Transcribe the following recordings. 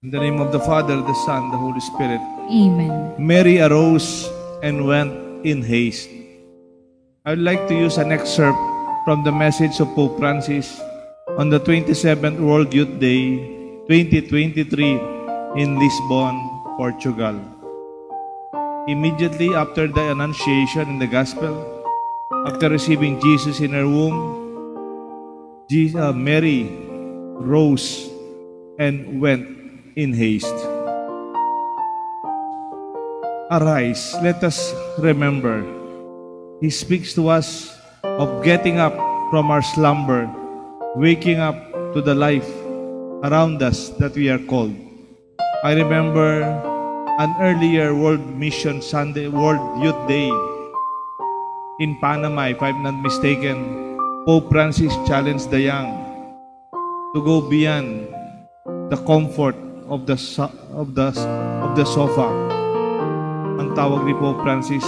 In the name of the Father, the Son, the Holy Spirit. Amen. Mary arose and went in haste. I would like to use an excerpt from the message of Pope Francis on the 27th World Youth Day 2023 in Lisbon, Portugal. Immediately after the Annunciation in the Gospel, after receiving Jesus in her womb, Mary rose and went in haste. Arise, let us remember. He speaks to us of getting up from our slumber, waking up to the life around us that we are called. I remember an earlier World Mission Sunday, World Youth Day in Panama, if I'm not mistaken. Pope Francis challenged the young to go beyond the comfort of the sofa. Ang tawag ni Pope Francis,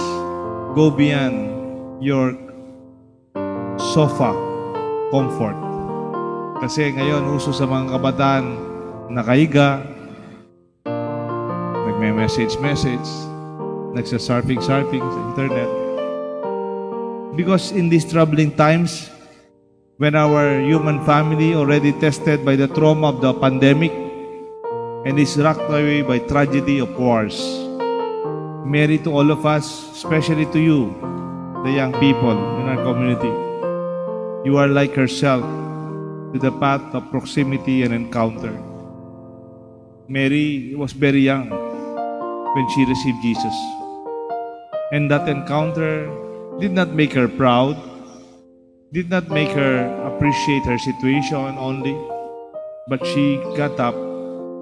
go beyond your sofa comfort. Kasi ngayon, uso sa mga kabataan, nakahiga, nagme-message, nagsa-surfing sa internet. Because in these troubling times, when our human family already tested by the trauma of the pandemic and is rocked away by tragedy of wars, Mary, to all of us, especially to you, the young people in our community, you are like herself to the path of proximity and encounter. Mary was very young when she received Jesus, and that encounter did not make her proud, did not make her appreciate her situation only, but she got up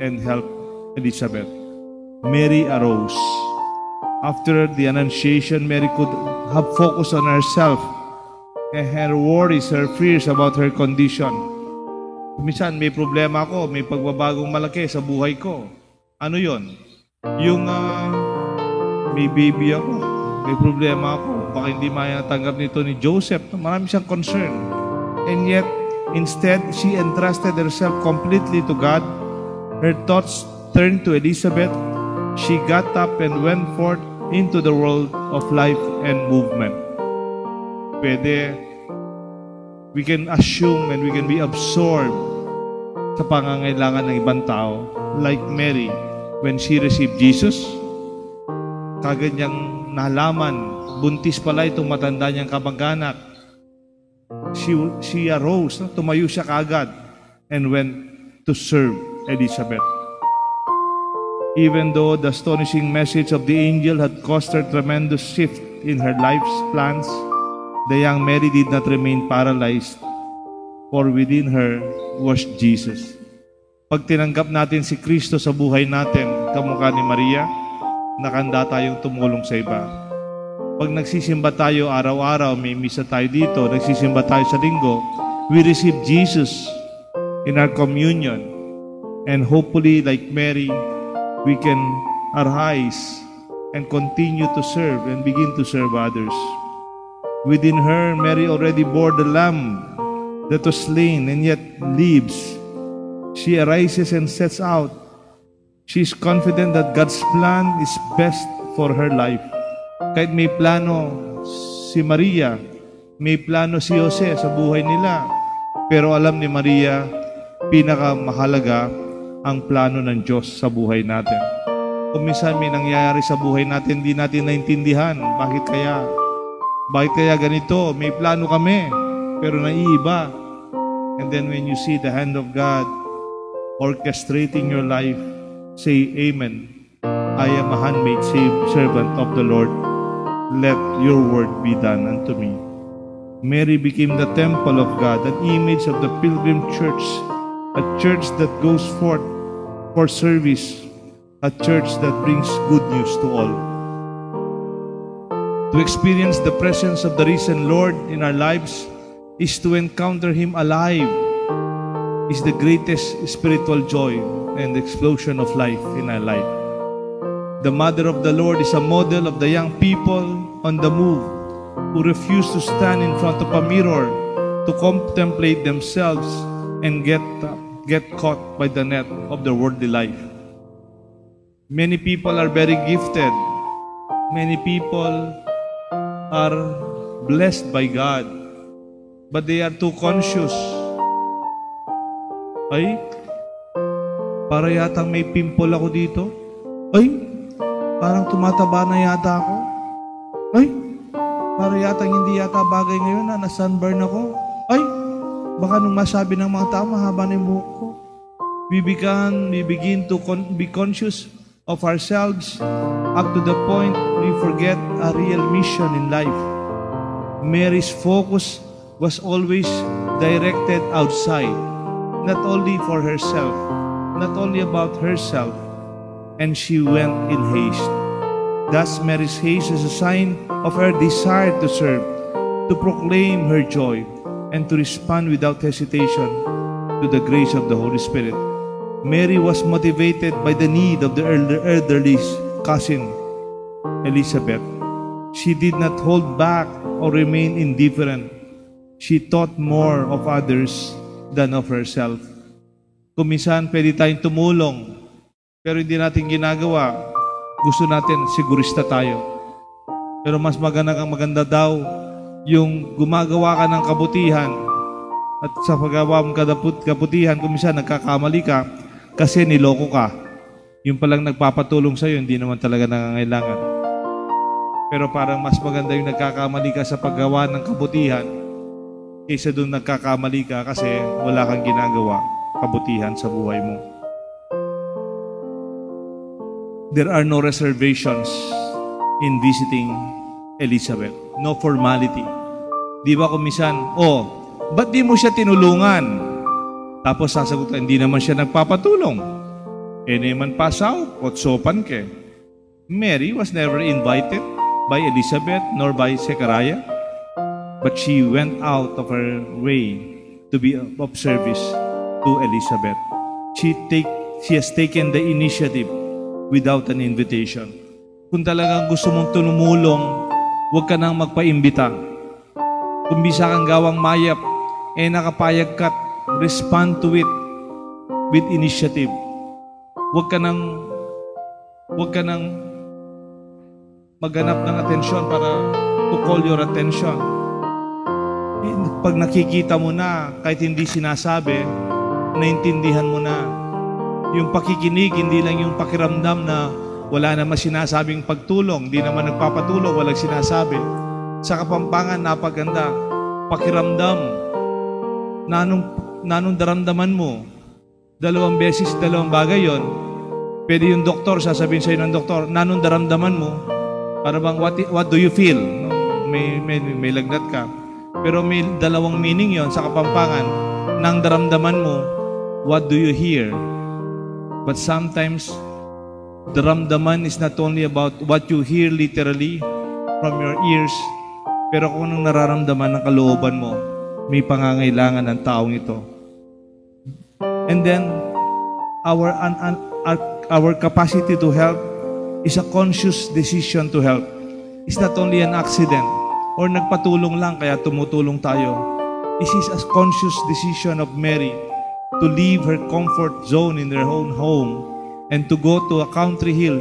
and helped Elizabeth. Mary arose. After the Annunciation, Mary could have focused on herself and her worries, her fears about her condition. Minsan, may problema ako, may pagbabagong malaki sa buhay ko. Ano yon? Yung may baby ako, may problema ako, baka hindi mayatanggap nito ni Joseph. Marami siyang concern. And yet, instead, she entrusted herself completely to God. Her thoughts turned to Elizabeth. She got up and went forth into the world of life and movement. We can assume and we can be absorbed sa pangangailangan ng ibang tao. Like Mary, when she received Jesus, kagad niyang nalaman, buntis pala itong matanda niyang kamag-anak. She arose, tumayo siya kagad, and went to serve Elizabeth. Even though the astonishing message of the angel had caused her tremendous shift in her life's plans, the young Mary did not remain paralyzed, for within her was Jesus. Pag tinanggap natin si Kristo sa buhay natin, kamukha ni Maria, nakanda tayong tumulong sa iba. Pag nagsisimba tayo araw-araw, may misa tayo dito, nagsisimba tayo sa linggo, we receive Jesus in our communion. And hopefully, like Mary, we can arise and continue to serve and begin to serve others. Within her, Mary already bore the lamb that was slain and yet lives. She arises and sets out. She is confident that God's plan is best for her life. Kahit may plano si Maria, may plano si Jose sa buhay nila, pero alam ni Maria, pinakamahalaga ang plano ng Diyos sa buhay natin. Kung minsan may nangyayari sa buhay natin, hindi natin naintindihan. Bakit kaya? Bakit kaya ganito? May plano kami, pero naiiba. And then when you see the hand of God orchestrating your life, say, Amen. I am a handmaid, servant of the Lord. Let your word be done unto me. Mary became the temple of God, an image of the pilgrim church, a church that goes forth for service, a church that brings good news to all. To experience the presence of the risen Lord in our lives is to encounter Him alive, is the greatest spiritual joy and explosion of life in our life. The Mother of the Lord is a model of the young people on the move who refuse to stand in front of a mirror to contemplate themselves and get caught by the net of their worldly life. Many people are very gifted. Many people are blessed by God. But they are too conscious. Ay, para yatang may pimple ako dito. Ay, parang tumataba na yata ako. Ay, para yatang hindi yata bagay ngayon na na-sunburn ako. Ay, baka nung masabi ng mga tao, mahaba na yung buhok ko. We begin to be conscious of ourselves up to the point we forget a real mission in life. Mary's focus was always directed outside, not only for herself, not only about herself, and she went in haste. Thus, Mary's haste is a sign of her desire to serve, to proclaim her joy, and to respond without hesitation to the grace of the Holy Spirit. Mary was motivated by the need of the elderly cousin, Elizabeth. She did not hold back or remain indifferent. She thought more of others than of herself. Kung minsan, pwede tayong tumulong, pero hindi natin ginagawa. Gusto natin, sigurista tayo. Pero mas maganda daw yung gumagawa ka ng kabutihan at sa paggawa mong kabutihan, kung minsan nagkakamali ka kasi niloko ka. Yung palang nagpapatulong sa'yo, hindi naman talaga nangangailangan. Pero parang mas maganda yung nagkakamali ka sa paggawa ng kabutihan kaysa doon nagkakamali ka kasi wala kang ginagawa kabutihan sa buhay mo. There are no reservations in visiting Elizabeth. No formality. Di ba kung minsan, ba't di mo siya tinulungan? Tapos sasagutan, hindi naman siya nagpapatulong. Naman pasaw, kotsopan ke. Mary was never invited by Elizabeth nor by Zechariah, but she went out of her way to be of service to Elizabeth. She has taken the initiative without an invitation. Kung talagang gusto mong tumulong, huwag ka nang magpaimbita. Kung bisa kang gawang mayap, nakapayag ka, respond to it with initiative. Huwag ka nang maghanap ng atensyon para to call your attention. Pag nakikita mo na, kahit hindi sinasabi, naintindihan mo na. Yung pakikinig, hindi lang yung pakiramdam na wala naman sinasabing pagtulong, hindi naman nagpapatulong, walang sinasabi. Sa Kapampangan, napaganda. Pakiramdam. Nanong daramdaman mo. 2 beses, 2 bagay yon. Pwede yung doktor, sasabihin sa'yo ng doktor, nanong daramdaman mo. Para bang, what do you feel? No? May lagnat ka. Pero may 2 meaning yon sa Kapampangan. Nang daramdaman mo, what do you hear? But sometimes, daramdaman is not only about what you hear literally from your ears, pero kung anong nararamdaman ng kalooban mo, may pangangailangan ng taong ito. And then, our capacity to help is a conscious decision to help. It's not only an accident or nagpatulong lang kaya tumutulong tayo. This is a conscious decision of Mary to leave her comfort zone in her own home and to go to a country hill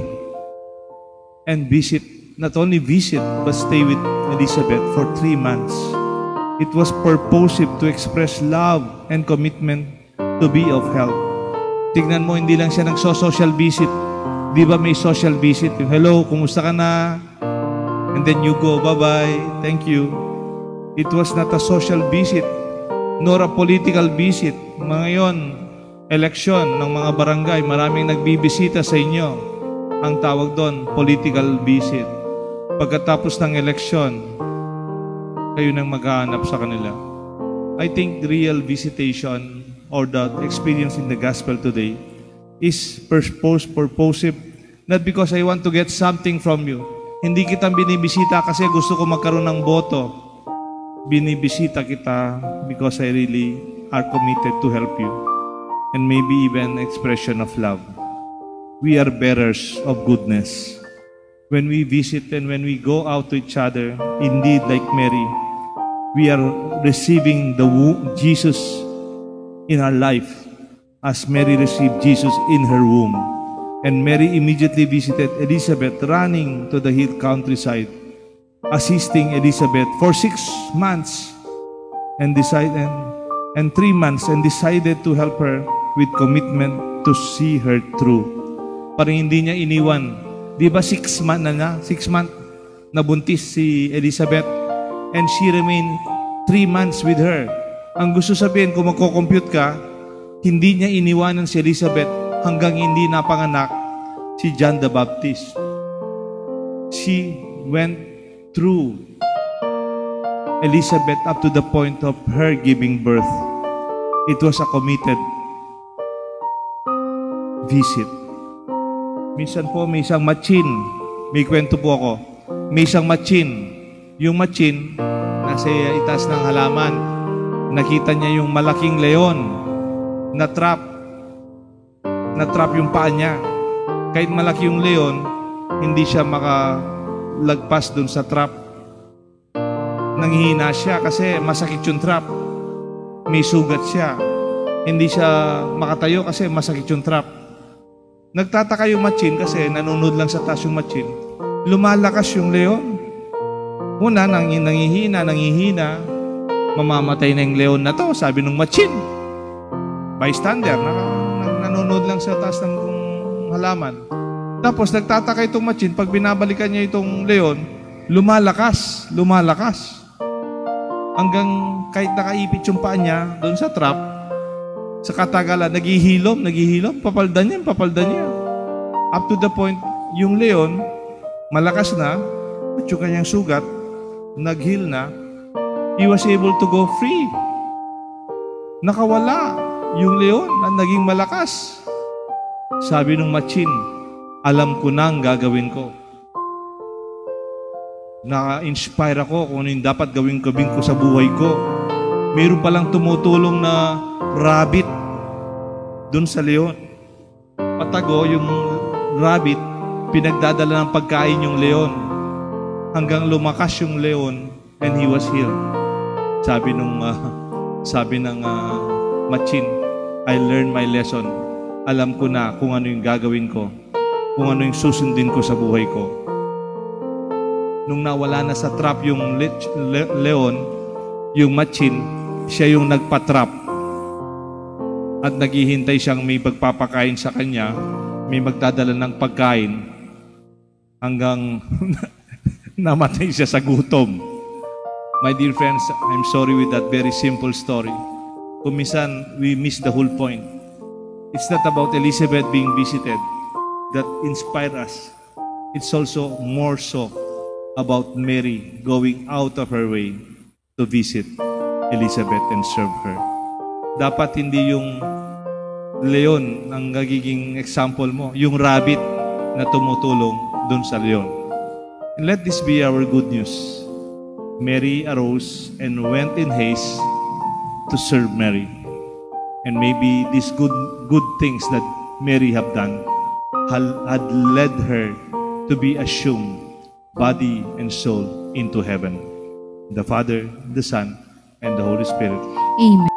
and visit, not only visit, but stay with Elizabeth for 3 months. It was purposive to express love and commitment to be of help. Tignan mo, hindi lang siya nagso-social visit. Di ba may social visit? Yung, hello, kumusta ka na? And then you go, bye-bye, thank you. It was not a social visit, nor a political visit. Ngayon, eleksyon ng mga barangay, maraming nagbibisita sa inyo. Ang tawag doon, political visit. Pagkatapos ng eleksyon, kayo nang maghahanap sa kanila. I think the real visitation or the experience in the gospel today is purposive, not because I want to get something from you. Hindi kita binibisita kasi gusto ko magkaroon ng boto. Binibisita kita because I really are committed to help you. And maybe even expression of love. We are bearers of goodness. When we visit and when we go out to each other, indeed like Mary, we are receiving the Jesus in our life as Mary received Jesus in her womb. And Mary immediately visited Elizabeth, running to the hill countryside, assisting Elizabeth for 6 months and 3 months, and decided to help her with commitment to see her through. Parang hindi niya iniwan. Di ba 6 months na niya? 6 months nabuntis si Elizabeth, and she remained 3 months with her. Ang gusto sabihin, kung magko-compute ka, hindi niya iniwanan si Elizabeth hanggang hindi napanganak si John the Baptist. She went through Elizabeth up to the point of her giving birth. It was a committed visit. Minsan po may isang matchin. May kwento po ako. May isang matchin. Yung matchin, nasa itaas ng halaman. Nakita niya yung malaking leon na trap yung paa niya. Kahit malaki yung leon, hindi siya makalagpas dun sa trap. Nanghihina siya kasi masakit yung trap. May sugat siya. Hindi siya makatayo kasi masakit yung trap. Nagtataka yung matchin kasi nanonood lang sa taas yung matchin. Lumalakas yung leon. Una, nanghihina. Mamamatay na yung leon na to, sabi ng matchin. Bystander, nanonood lang sa taas ng halaman. Tapos nagtataka itong matchin, pag binabalikan niya itong leon, lumalakas. Hanggang kahit nakaipit yung paa niya doon sa trap, sa katagalan, naghihilom, papaldan niya. Up to the point, yung leon, malakas na, at yung kanyang sugat, nag-heal na, he was able to go free. Nakawala yung leon na naging malakas. Sabi ng matchin, alam ko na ang gagawin ko. Na-inspire ako kung ano yung dapat gawin ko sa buhay ko. Mayroon palang tumutulong na rabbit dun sa leon. Patago, yung rabbit, pinagdadala ng pagkain yung leon. Hanggang lumakas yung leon and he was healed. Sabi ng matchin, I learned my lesson. Alam ko na kung ano yung gagawin ko, kung ano yung susundin ko sa buhay ko. Nung nawala na sa trap yung leon, yung matchin, siya yung nagpa-trap. At naghihintay siyang may pagpapakain sa kanya, may magdadala ng pagkain, hanggang namatay siya sa gutom. My dear friends, I'm sorry with that very simple story. Kung minsan, we miss the whole point. It's not about Elizabeth being visited that inspired us. It's also more so about Mary going out of her way to visit Elizabeth and serve her. Dapat hindi yung leon ang nagiging example mo, yung rabbit na tumutulong dun sa leon. And let this be our good news. Mary arose and went in haste to serve Mary. And maybe these good things that Mary have done had led her to be assumed body and soul into heaven. The Father, the Son, and the Holy Spirit. Amen.